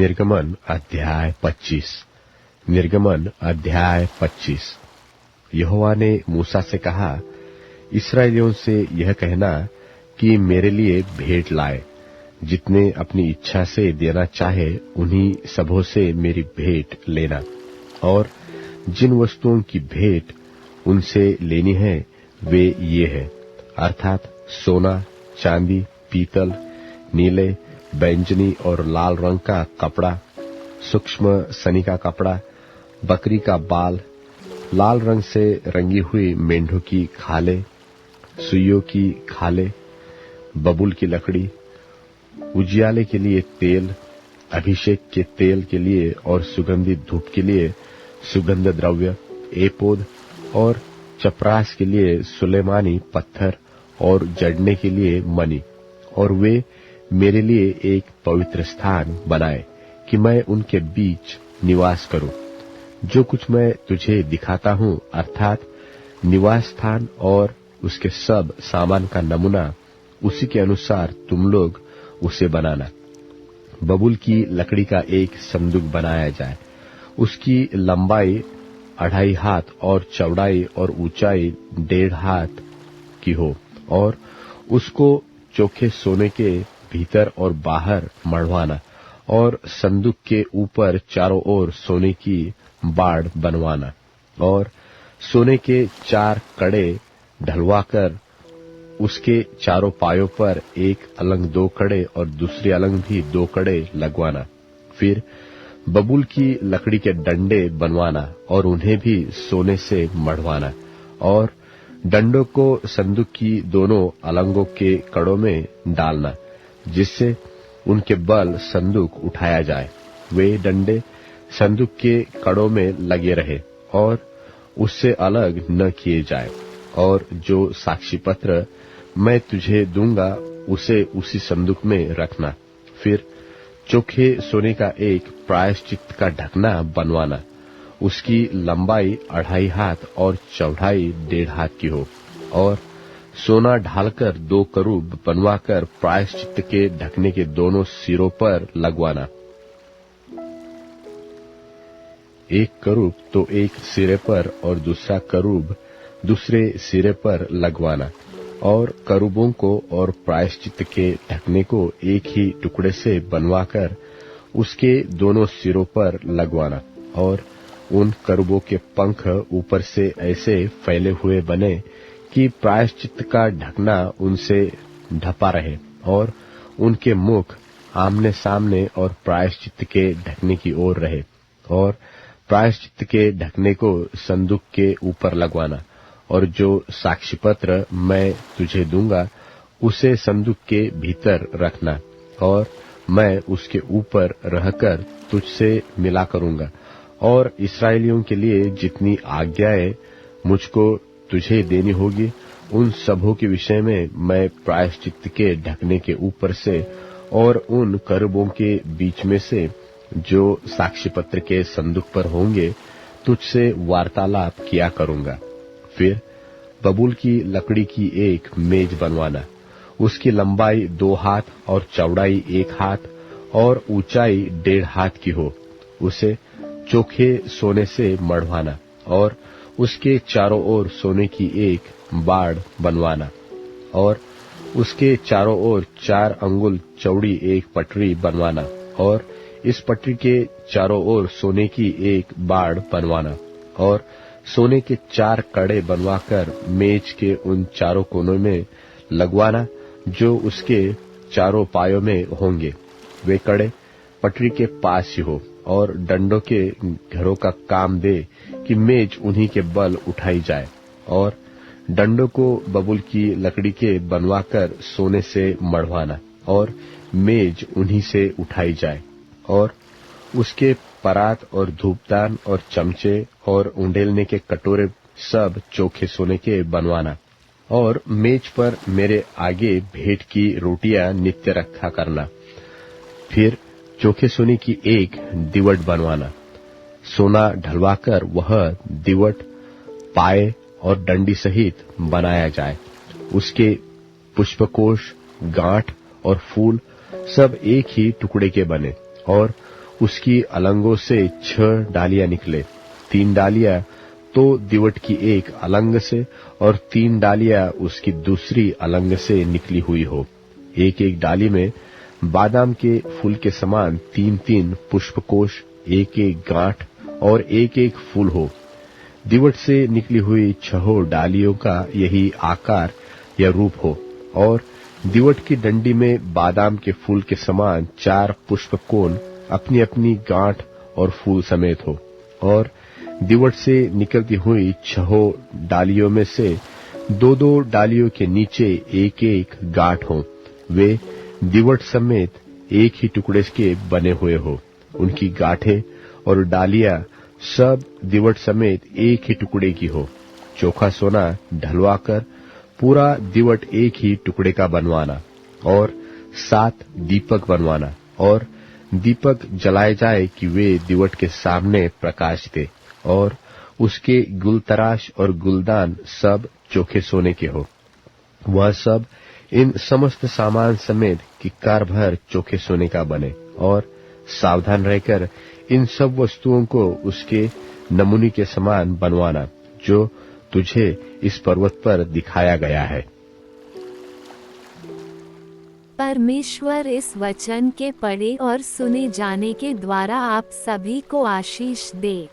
निर्गमन अध्याय 25। निर्गमन अध्याय 25। यहोवा ने मूसा से कहा, इस्राएलियों से यह कहना कि मेरे लिए भेंट लाए। जितने अपनी इच्छा से देना चाहे उन्हीं सबों से मेरी भेंट लेना। और जिन वस्तुओं की भेंट उनसे लेनी है वे ये है, अर्थात सोना, चांदी, पीतल, नीले, बैंजनी और लाल रंग का कपड़ा, सूक्ष्म सनी का कपड़ा, बकरी का बाल, लाल रंग से रंगी हुई मेंढों की खालें, सुइयों की खालें, बबूल की लकड़ी, उजियाले के लिए तेल, अभिषेक के तेल के लिए और सुगंधित धूप के लिए सुगंध द्रव्य, एपोद और चपरास के लिए सुलेमानी पत्थर और जड़ने के लिए मणि। और वे मेरे लिए एक पवित्र स्थान बनाए कि मैं उनके बीच निवास करूं। जो कुछ मैं तुझे दिखाता हूं, अर्थात निवास स्थान और उसके सब सामान का नमूना, उसी के अनुसार तुम लोग उसे बनाना। बबूल की लकड़ी का एक संदूक बनाया जाए। उसकी लंबाई 2.5 हाथ और चौड़ाई और ऊंचाई 1.5 हाथ की हो, और उसको चोखे सोने के भीतर और बाहर मढ़वाना, और संदूक के ऊपर चारों ओर सोने की बाड़ बनवाना, और सोने के 4 कड़े ढलवाकर उसके चारों पायों पर एक अलंग 2 कड़े और दूसरी अलंग भी 2 कड़े लगवाना। फिर बबूल की लकड़ी के डंडे बनवाना और उन्हें भी सोने से मढ़वाना, और डंडों को संदूक की दोनों अलंगों के कड़ों में डालना, जिससे उनके बल संदूक उठाया जाए। वे डंडे संदूक के कड़ों में लगे रहे और उससे अलग न किए जाए। और जो साक्षी पत्र मैं तुझे दूंगा उसे उसी संदूक में रखना। फिर चोखे सोने का एक प्रायश्चित का ढकना बनवाना। उसकी लंबाई 2.5 हाथ और चौड़ाई 1.5 हाथ की हो, और सोना ढालकर 2 करूब बनवाकर प्रायश्चित के ढकने के दोनों सिरों पर लगवाना। एक करूब तो एक सिरे पर और दूसरा करूब दूसरे सिरे पर लगवाना, और करूबों को और प्रायश्चित के ढकने को एक ही टुकड़े से बनवाकर उसके दोनों सिरों पर लगवाना। और उन करूबों के पंख ऊपर से ऐसे फैले हुए बने कि प्रायश्चित का ढकना उनसे ढपा रहे, और उनके मुख आमने सामने और प्रायश्चित के ढकने की ओर रहे। और प्रायश्चित के ढकने को संदूक के ऊपर लगवाना। और जो साक्षी पत्र मैं तुझे दूंगा उसे संदूक के भीतर रखना, और मैं उसके ऊपर रहकर तुझसे मिला करूंगा। और इस्राएलियों के लिए जितनी आज्ञाएं मुझको तुझे देनी होगी, उन सबों के विषय में मैं प्रायश्चित के ढकने के ऊपर से और उन करूबों के बीच में से जो साक्षी पत्र के संदूक पर होंगे तुझसे वार्तालाप किया करूंगा। फिर बबूल की लकड़ी की एक मेज बनवाना। उसकी लंबाई 2 हाथ और चौड़ाई 1 हाथ और ऊंचाई 1.5 हाथ की हो। उसे चोखे सोने से मढ़वाना, और उसके चारों ओर सोने की एक बाड़ बनवाना, और उसके चारों ओर 4 अंगुल चौड़ी एक पटरी बनवाना, और इस पटरी के चारों ओर सोने की एक बाड़ बनवाना, और सोने के 4 कड़े बनवाकर मेज के उन चारों कोनों में लगवाना जो उसके चारों पायों में होंगे। वे कड़े पटरी के पास ही हो, और डंडों के घरों का काम दे कि मेज उन्हीं के बल उठाई जाए। और डंडों को बबूल की लकड़ी के बनवाकर सोने से मढ़वाना, और मेज उन्हीं से उठाई जाए। और उसके परात और धूपदान और चमचे और उंडेलने के कटोरे सब चोखे सोने के बनवाना। और मेज पर मेरे आगे भेंट की रोटियां नित्य रखा करना। फिर चोखे सोने की एक दिवट बनवाना। सोना ढलवाकर वह दिवट पाए और डंडी सहित बनाया जाए। उसके पुष्पकोश, गांठ और फूल सब एक ही टुकड़े के बने, और उसकी अलंगों से 6 डालियां निकले, 3 डालियां तो दिवट की एक अलंग से और 3 डालियां उसकी दूसरी अलंग से निकली हुई हो। एक एक डाली में बादाम के फूल के समान 3-3 पुष्पकोश, एक एक गांठ और एक एक फूल हो। दिवट से निकली हुई 6 डालियों का यही आकार या रूप हो और दिवट की डंडी में बादाम के फूल के समान 4 पुष्पकोण अपनी अपनी गांठ और फूल समेत हो और दिवट से निकलती हुई 6 डालियों में से 2-2 डालियों के नीचे एक एक गांठ हो। वे दिवट समेत एक ही टुकड़े के बने हुए हो। उनकी गांठें और डालियां सब दिवट समेत एक ही टुकड़े की हो। चोखा सोना ढलवाकर पूरा दिवट एक ही टुकड़े का बनवाना और 7 दीपक बनवाना और दीपक जलाए जाए कि वे दिवट के सामने प्रकाश दे और उसके गुलतराश और गुलदान सब चोखे सोने के हो। वह सब इन समस्त सामान समेत किक्कार भर चोखे सोने का बने और सावधान रहकर इन सब वस्तुओं को उसके नमूने के समान बनवाना जो तुझे इस पर्वत पर दिखाया गया है। परमेश्वर इस वचन के पढ़े और सुने जाने के द्वारा आप सभी को आशीष दे।